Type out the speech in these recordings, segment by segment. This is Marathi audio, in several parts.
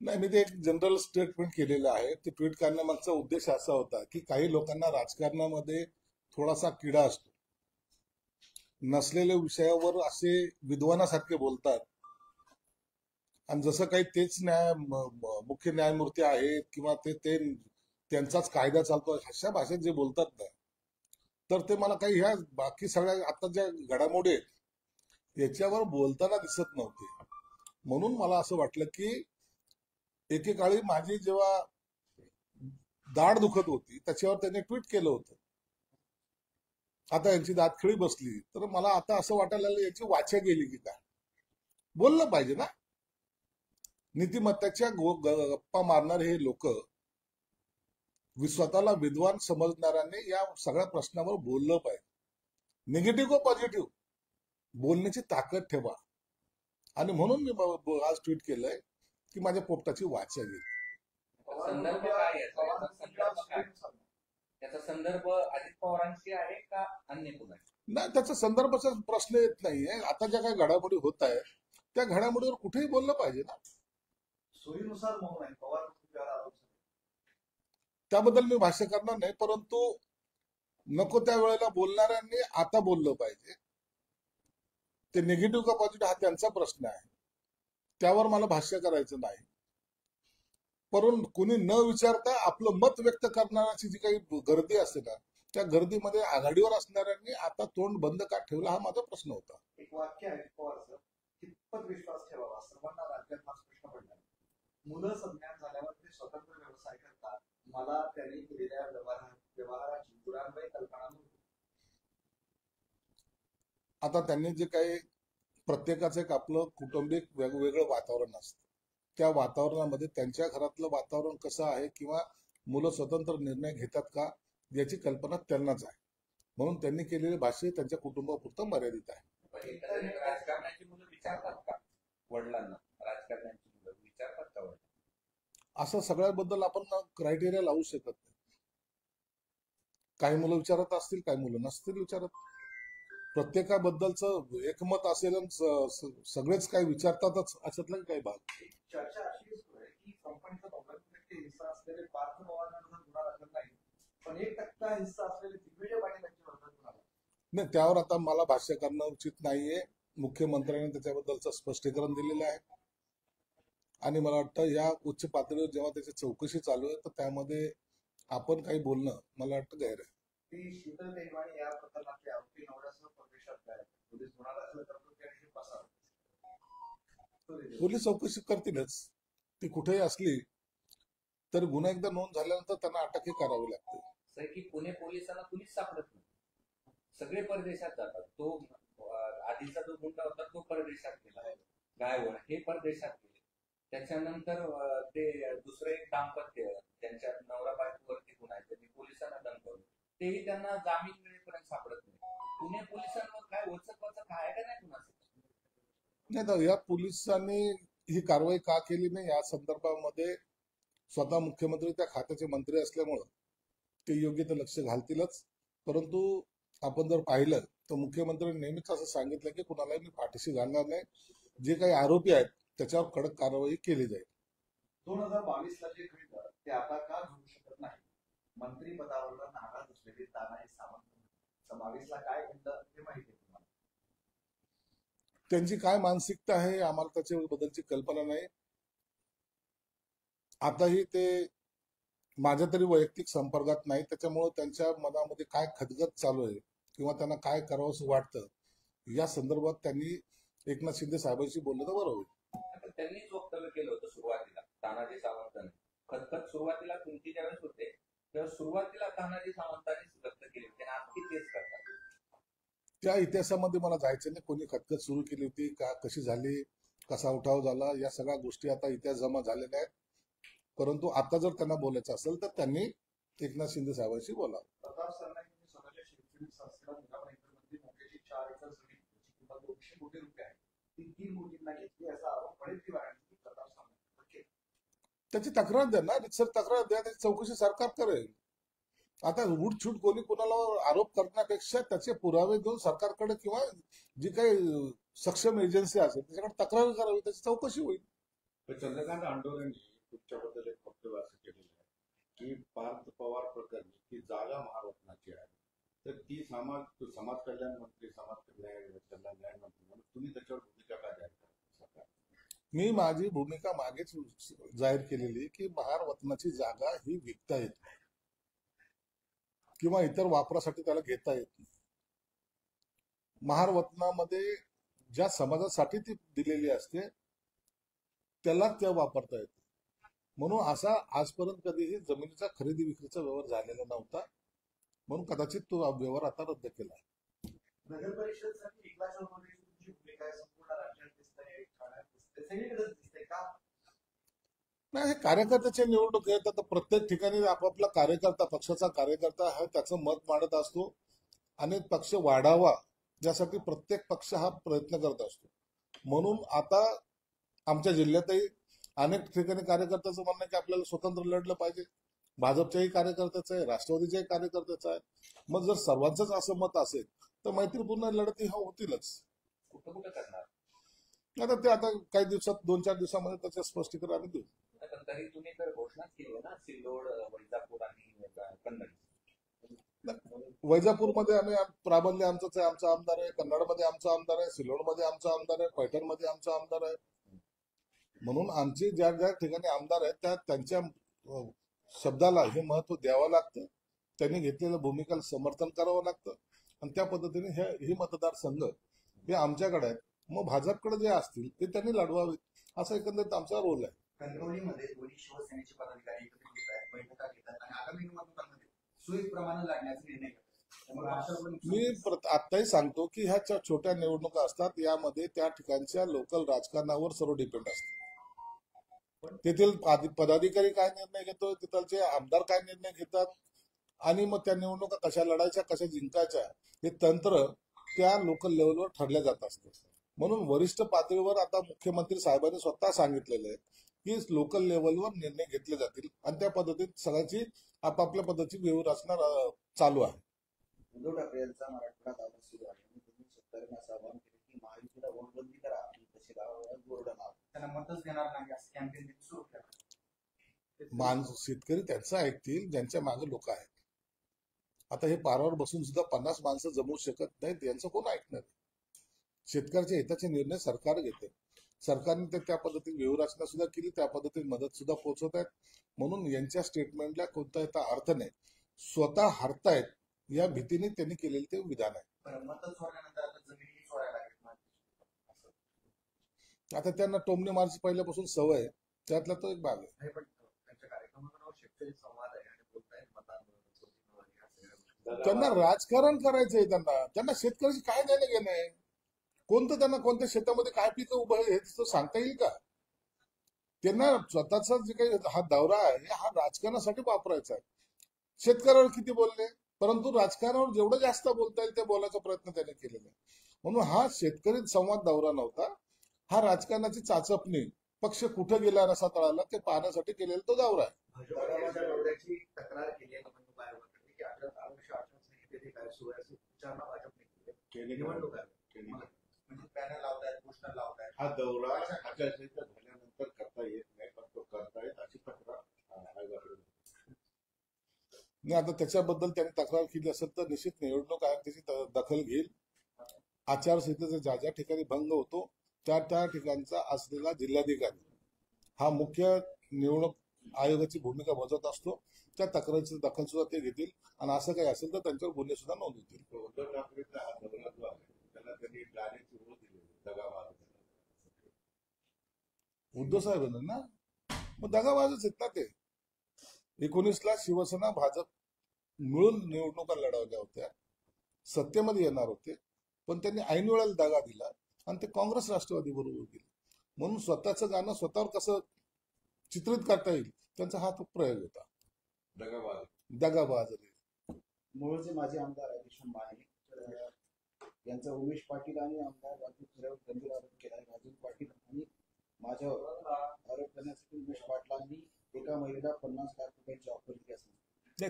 नाही, मी ते एक जनरल स्टेटमेंट केलेलं आहे. ते ट्विट करण्यामागचा उद्देश असा होता की काही लोकांना राजकारणामध्ये थोडासा किडा असतो. नसलेल्या विषयावर असे विद्वानासारखे बोलतात आणि जसं काही तेच मुख्य न्यायमूर्ती आहेत किंवा ते ते त्यांचाच कायदा चालतो अशा भाषेत जे बोलतात ना, तर ते मला काही ह्या बाकी सगळ्या आता ज्या घडामोडी आहेत याच्यावर बोलताना दिसत नव्हते. म्हणून मला असं वाटलं की एकेकाळी माझी जेव्हा दाढ दुखत होती त्याच्यावर त्यांनी ट्विट केलं होतं. आता यांची दातखिळी बसली तर मला आता असं वाटायला लागलं याची वाचा गेली की काय. बोललं पाहिजे ना. नीतिमत्ताच्या गप्पा मारणारे हे लोक स्वतःला विद्वान समजणाऱ्यांनी या सगळ्या प्रश्नावर बोललं पाहिजे. निगेटिव्ह व पॉझिटिव्ह बोलण्याची ताकद ठेवा. आणि म्हणून मी आज ट्विट केलंय की माझ्या पोपटाची वाचा गेली. संदर्भ काय याचा संदर्भ अजित पवारांशी आहे का अन्य कुणाशी? नाही, त्याचा संदर्भाचा प्रश्न येत नाहीये. आता ज्या काही घडामोडी होत आहेत त्या घडामोडीवर कुठेही बोललं पाहिजे ना. सोयीनुसार मौन आहे पवार. त्याबद्दल मी भाष्य करणार नाही, परंतु नको त्या वेळेला बोलणाऱ्यांनी आता बोललं पाहिजे. ते निगेटिव्ह का पॉझिटिव्ह हा त्यांचा प्रश्न आहे, त्यावर मला भाष्य करायचं नाही. परंतु कुणी न विचारता आपलं मत व्यक्त करण्याची जी काही गर्दी असते ना, त्या गर्दीमध्ये आघाडीवर असणाऱ्यांनी आता तोंड बंद का ठेवला हा माझा प्रश्न होता. एक वाक्य आहे पवारचं, कितपत विश्वास ठेवावा. सर्वांना राज्यात हाच प्रश्न पडला. मुलं संज्ञान झाल्यावर ते स्वतंत्र व्यवसाय करतात. मला त्यांनी केलेल्या व्यवहाराची दुरान्वयी कल्पना नव्हती. आता त्यांनी जे काही प्रत्येकाचं एक आपलं कौटुंबिक वेगवेगळं वातावरण असतं, त्या वातावरणामध्ये त्यांच्या घरातलं वातावरण कसं आहे किंवा मुलं स्वतंत्र निर्णय घेतात का याची कल्पना त्यांनाच आहे. म्हणून त्यांनी केलेले भाष्य त्यांच्या कुटुंबापुरतं मर्यादित आहे. राजकारणाची मुलं विचारतात का वडिलांना? राजकारणाची मुलं विचारतात का वडिलांना? असं सगळ्याबद्दल आपण क्रायटेरिया लावू शकत नाही. काही मुलं विचारत असतील, काही मुलं नसतील विचारत. प्रत्येकाबद्दलचं एकमत असेल सगळेच काही विचारतातच अशातला काही भाग. चर्चा अशी आहे की कंपनीचा 90% हिस्सा असलेले पार्थ पवारांना गुन्हा दाखल नाही, पण 1% हिस्सा असलेले दिग्विजय पाटील यांच्यावर गुन्हा. नाही, त्यावर आता मला भाष्य करणं उचित नाहीये. मुख्यमंत्र्यांनी त्याच्याबद्दलचं स्पष्टीकरण दिलेलं आहे आणि मला वाटतं या उच्च पातळीवर जेव्हा त्याची चौकशी चालू आहे तर त्यामध्ये आपण काही बोलणं मला वाटतं गैर आहे. ती शीतल देशवाणी या प्रकरणातले आरोपी नवऱ्यासह परदेशात आहे. पोलीस गुन्हा दाखल करतात. पोलीस चौकशी करतीलच. ती कुठेही असली तर गुन्हा एकदा नोंद झाल्यानंतर त्यांना अटकही करावी लागते. सर की पुणे पोलिसांना कुणीच सापडत नाही, सगळे परदेशात जातात. तो आधीचा जो गुंडा होता तो परदेशात गेला, गायवळ हे परदेशात गेले. त्याच्यानंतर ते दुसरं एक दाम्पत्य त्यांच्या नवरा बायकोवरती गुन्हा आहे, त्यांनी पोलिसांना दंडवलं, तेही त्यांना जामीन मिळेपर्यंत सापडत नाही. पुणे पोलिसांवर काय वचक आहे का नाही कुणाचं? नाही तर या पोलिसांनी ही कारवाई का केली नाही या संदर्भामध्ये स्वतः मुख्यमंत्री त्या खात्याचे मंत्री असल्यामुळं ते योग्य ते लक्ष घालतीलच. परंतु आपण जर पाहिलं तर मुख्यमंत्र्यांनी नेहमीच असं सांगितलं की कुणालाही मी पाठीशी घालणार नाही. जे काही आरोपी आहेत त्याच्यावर कडक कारवाई केली जाईल. 2022 ला जे घडलं ते आता का घडू शकत नाही? मंत्रिपदावर नाराज असलेले तानाजी सावंत 22 ला काय घडलं ते माहिती आहे तुम्हाला? त्यांची काय मानसिकता आहे आम्हाला त्याच्याबद्दलची कल्पना नाही. आताही ते माझ्या तरी वैयक्तिक संपर्कात नाही, त्याच्यामुळे त्यांच्या मनामध्ये काय खदगद चालू आहे किंवा त्यांना काय करावंसं वाटतं या संदर्भात त्यांनी एकनाथ शिंदे साहेबांशी बोललं तर बरं होईल. त्यांनीच वक्तव्य केलं होतं सुरुवातीला तानाजी सावंतांनी. खतखत सुरुवातीला तुमची ज्यावेळेस होते तेव्हा सुरुवातीला तानाजी सावंतांनीच व्यक्त केली होती आणि आणखी तेच करतात. त्या इतिहासामध्ये मला जायचं नाही. कोणी खतखत सुरू केली होती का, कशी झाली, कसा उठाव झाला, या सगळ्या गोष्टी आता इतिहास जमा झालेल्या आहेत. परंतु आता जर त्यांना बोलायचं असेल तर त्यांनी एकनाथ शिंदे साहेबांशी बोला. प्रताप सरनाईक स्वतःच्या शैक्षणिक संस्थेला मुलामध्ये मुंबईची 4 एकर जमीन ज्याची किंमत 200 कोटी रुपये आहे ती 3 कोटींना घेतली असा आरोप पडेल की वाढली प्रताप सरनाईक. त्याची तक्रार द्या ना, रितसर तक्रार द्या, त्याची चौकशी सरकार करेल. आता उठछूट कोणी कोणाला आरोप करण्यापेक्षा त्याचे पुरावे देऊन सरकारकडे किंवा जी काही सक्षम एजन्सी असेल त्याच्याकडे तक्रार करावी, त्याची चौकशी होईल. तर चंद्रकांत आंडोरेंनी तुमच्याबद्दल एक वक्तव्य असं केलेलं आहे की पार्थ पवार प्रकरणी ती जागा महारत्नाची आहे, तर ती समाज कल्याण मंत्री, कल्याण न्याय मंत्री म्हणून तुम्ही त्याच्यावर भूमिका काय जाहीर करता? मी माझी भूमिका मागेच जाहीर केलेली की महारत्नाची जागा ही विकता येत नाही किंवा इतर वापरासाठी त्याला घेता येत नाही. महारत्नामध्ये ज्या समाजासाठी ती दिलेली असते त्यालाच त्या वापरता येते. म्हणून असा आजपर्यंत कधीही जमिनीचा खरेदी विक्रीचा व्यवहार झालेला नव्हता, म्हणून कदाचित तो व्यवहार आता रद्द केला. नगर परिषदसाठी विकासामध्ये तुमची भूमिका आहे, संपूर्ण राज्यात दिसते, ठाण्यात दिसते, सगळीकडेच दिसते का? नाही, हे कार्यकर्त्याच्या निवडणूक आहेत. आता प्रत्येक ठिकाणी आपापला कार्यकर्ता, पक्षाचा कार्यकर्ता हा त्याचं मत मांडत असतो आणि पक्ष वाढावा यासाठी प्रत्येक पक्ष हा प्रयत्न करत असतो. म्हणून आता आमच्या जिल्ह्यातही अनेक ठिकाणी कार्यकर्त्याचं म्हणणं आहे की आपल्याला स्वतंत्र लढलं पाहिजे. भाजपच्याही कार्यकर्त्याचं आहे, राष्ट्रवादीच्याही कार्यकर्त्याचं आहे. मग जर सर्वांचंच असं मत असेल तर मैत्रीपूर्ण लढती होतीलच. कुठं कुठं करणार? आता ते आता काही दिवसात, 2-4 दिवसामध्ये त्याचं स्पष्टीकरण आम्ही देऊ. पण तरी तुम्ही तर घोषणाच केली आहे ना, सिल्लोड, वैजापूर आणि कन्नड. वैजापूरमध्ये आम्ही प्राबल्य आमचंच आहे, आमचा आमदार आहे. कन्नडमध्ये आमचा आमदार आहे, सिल्लोडमध्ये आमचा आमदार आहे, पैठणमध्ये आमचा आमदार आहे. म्हणून आमचे ज्या ज्या ठिकाणी आमदार आहेत त्या त्यांच्या शब्दाला हे महत्व द्यावं लागतं. त्यांनी घेतलेल्या भूमिकेला समर्थन करावं लागतं आणि त्या पद्धतीने हे मतदारसंघ हे आमच्याकडे आहेत. मग भाजपकडे जे असतील ते त्यांनी लढवावेत, असा एकंदरीत आमचा रोल आहे. कणकवलीमध्ये दोन्ही शिवसेनेचे पदाधिकारी एकत्रित येत आहेत, बैठका घेतात आणि आगामी निवडणुकांमध्ये सुविधप्रमाणे लढण्याचा निर्णय घेतात. त्यामुळे मी आत्ताही सांगतो की ह्या छोट्या निवडणुका असतात, यामध्ये त्या ठिकाणच्या लोकल राजकारणावर सर्व डिपेंड असतं. तेथील पदाधिकारी काय निर्णय घेतो, तिथलचे आमदार काय निर्णय घेतात आणि मग त्या निवडणुका कशा लढायच्या, कशा जिंकायच्या, हे तंत्र त्या लोकल लेवलवर ठरल्या जात असतं. म्हणून वरिष्ठ पातळीवर आता मुख्यमंत्री साहेबांनी स्वतः सांगितलेलं आहे की लोकल लेवलवर निर्णय घेतले जातील आणि त्या पद्धतीत सगळ्यांची आपापल्या पद्धतीची व्यूहरचना चालू आहे. उद्धव ठाकरे यांचा मराठवाडा दौरा सुरू आहे आणि तुम्ही शेतकऱ्यांना असं आवाहन केले की महायुतीला वोटबंदी करा आणि तशी गावाला बोर्ड लावा, त्यांना मतच देणार नाही असं कॅम्पेन सुरू केलं. शेतकरी त्यांचं ऐकतील ज्यांच्या मागे लोक आहेत. आता हे पारावर बसून सुद्धा 50 माणसं जमवू शकत नाहीत, यांचं कोण ऐकणार? शेतकऱ्याच्या हिताचे निर्णय सरकार घेते. सरकारने त्या पद्धतीने व्यूहरचना सुद्धा केली, त्या पद्धतीने मदत सुद्धा पोहोचवत आहेत. म्हणून यांच्या स्टेटमेंटला कोणता अर्थ नाही. स्वतः हरतायत या भीतीने त्यांनी केलेले ते विधान आहे. मतच सोडल्यानंतर आता जमिनी सोडायला लागेल. आता त्यांना टोमणे मारची पहिल्यापासून सवय आहे, त्यातला तो एक भाग आहे. पण त्यांच्या कार्यक्रमाचं शेतकरी संवाद आहे आणि बोलतायत त्यांना राजकारण करायचंय. त्यांना शेतकऱ्याची काय देणं घेणं आहे? त्यांना कोणत्या शेतामध्ये काय पिकं उभं हे सांगता येईल का? त्यांना स्वतःचा जे काही हा दौरा आहे हा राजकारणासाठी वापरायचा आहे. शेतकऱ्यावर किती बोलले, परंतु राजकारणावर जेवढं जास्त बोलता येईल ते बोलायचा प्रयत्न त्यांनी केलेला आहे. म्हणून हा शेतकरी संवाद दौरा नव्हता, हा राजकारणाची चाचपणी, पक्ष कुठे गेला रसा तळाला ते पाहण्यासाठी केलेला तो दौरा आहे. भाजपच्या दौऱ्याची तक्रार केली आहे निवडणूक आयोगाकडे की आदर्श आचारसंहितेचे काय सुरू आहे, विचारणा भाजपने केली. निवडणूक म्हणजे पॅनल लावतायत, पोस्टर लावतायत. हा दौरा आचारसंहिता झाल्यानंतर करता येत नाही, पण तो करतायत अशी तक्रार आयोगाकडे. आता त्याच्याबद्दल त्यांनी तक्रार केली असेल तर निश्चित निवडणूक आयोग त्याची दखल घेईल. आचारसंहितेचा ज्या ज्या ठिकाणी भंग होतो त्या ठिकाणचा असलेला जिल्हाधिकारी हा मुख्य निवडणूक आयोगाची भूमिका बजावत असतो. त्या तक्रारीची दखल सुद्धा ते घेतील आणि असं काही असेल तर त्यांच्यावर गुन्हे सुद्धा नोंद होतील. उद्धव ठाकरेंचा हा दौरा जो आहे त्याला त्यांनी जाण्याची ओढ दिली, दगाबाज. उद्धव साहेबांना ना मग दगाबाजच आहेत ना ते. 19ला शिवसेना भाजप मिळून निवडणुका लढवल्या होत्या, सत्तेमध्ये येणार होते, पण त्यांनी ऐन वेळेला दगा दिला आणि ते काँग्रेस राष्ट्रवादी बरोबर गेले. म्हणून स्वतःचं गाणं स्वतःवर कसं चित्रित करता येईल त्यांचा हा तो प्रयोग होता. दगाबाज. मूळचे माजी आमदार किशन माने यांचा उमेश पाटील आणि आमदार राजू खऱ्यावर गंभीर आरोप केला. राजू पाटील आणि माझ्यावर आरोप करण्यासाठी उमेश पाटलांनी एका महिलेला 50 लाख रुपयांची ऑफर दिली असेल.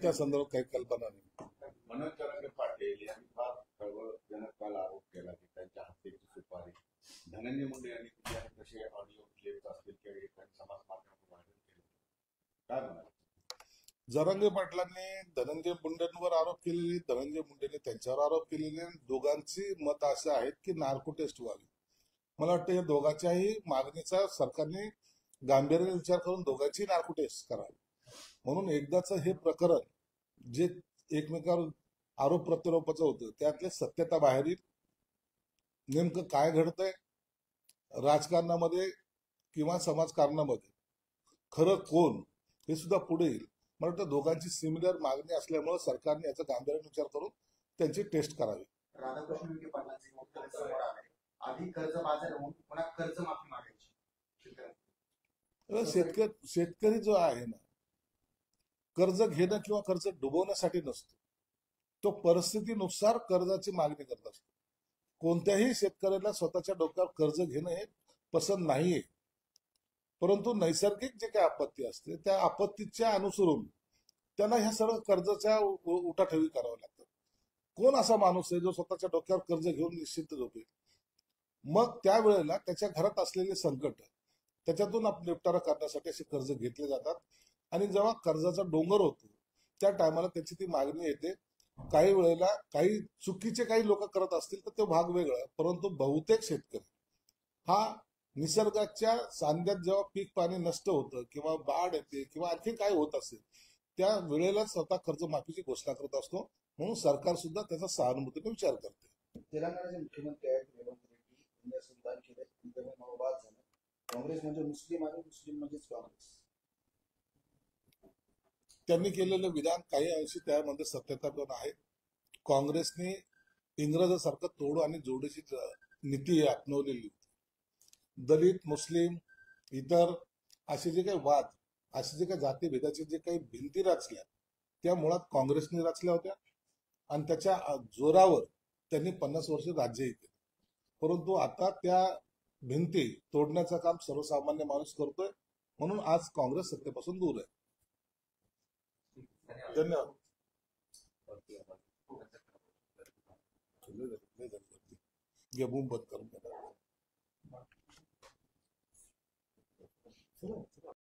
त्या संदर्भात काही कल्पना नाही. मनोज चरंगे पाटील यांनी फार खळबळजनक काल आरोप केला की त्यांच्या हत्येची सुपारी धनंजय मुंडे यांनी दिली आहे. तसे ऑडिओ क्लिप असतील किंवा काय म्हणाल? जरांगे पाटलांनी धनंजय मुंडेंवर आरोप केलेले, धनंजय मुंडेने त्यांच्यावर आरोप केलेले. दोघांची मत असे आहेत की नार्को टेस्ट व्हावी. मला वाटतं या दोघांच्याही मागणीचा सरकारने गांभीर्याने विचार करून दोघांची नार्को टेस्ट करावी. म्हणून एकदाच हे प्रकरण जे एकमेकावर आरोप प्रत्यारोपाचं होतं त्यातले सत्यता बाहेर येईल. नेमकं काय घडतंय राजकारणामध्ये किंवा समाजकारणामध्ये, खरं कोण हे सुद्धा पुढे येईल. मला वाटतं दोघांची सिमिलर मागणी असल्यामुळे सरकारने याचा गांभीर्याने विचार करून त्यांची टेस्ट करावी. राधाकृष्ण विखे पाटलांचे वक्तव्य समोर आलंय. आधी कर्ज बाजार होऊन पुन्हा कर्जमाफी मागायची. शेतकरी जो आहे ना, कर्ज घेणं किंवा कर्ज डुबवण्यासाठी नसतो, तो परिस्थितीनुसार कर्जाची मागणी करत असतो. कोणत्याही शेतकऱ्याला स्वतःच्या डोक्यावर कर्ज घेणं हे पसंत नाहीये. परंतु नैसर्गिक जे काही आपत्ती असते त्या आपत्तीच्या अनुसरून त्यांना ह्या सर्व कर्जाच्या उठाठेवी कराव्या लागतात. कोण असा माणूस आहे जो स्वतःच्या डोक्यावर कर्ज घेऊन निश्चित झोपेल? मग त्यावेळेला त्याच्या घरात असलेले संकट त्याच्यातून निपटारा करण्यासाठी असे कर्ज घेतले जातात. आणि जेव्हा कर्जाचा डोंगर होतो त्या टायमाला त्याची ती मागणी येते. काही वेळेला काही चुकीचे काही लोक करत असतील तर तो भाग वेगळा, परंतु बहुतेक शेतकरी हा निसर्गाच्या सांध्यात जेव्हा पीक पाणी नष्ट होतं किंवा बाढ येते किंवा आणखी काय होत असेल त्या वेळेला स्वतः कर्जमाफीची घोषणा करत असतो. म्हणून सरकार सुद्धा त्याचा सहानुभूतीने विचार करते. तेलंगणाचे मुख्यमंत्री आहेत रेवंत रेड्डी यांनी असं विधान केलं की त्यामुळे वाद झाला. काँग्रेस म्हणजे मुस्लिम आणि मुस्लिम म्हणजेच काँग्रेस. त्यांनी केलेलं विधान काही अंशी त्यामध्ये सत्यता पण आहे. काँग्रेसने इंग्रजासारखं तोड आणि जोडीची नीती अपनवलेली होती. दलित मुस्लिम इतर असे जे काही वाद, असे जे काही जातीभेदाचे जे काही भिंती रचल्या त्या मुळात काँग्रेसने रचल्या होत्या आणि त्याच्या जोरावर त्यांनी 50 वर्ष राज्यही केलं. परंतु आता त्या भिंती तोडण्याचं काम सर्वसामान्य माणूस करतोय. म्हणून आज काँग्रेस सत्तेपासून दूर आहे. धन्यवाद. घे बूम बंद कर.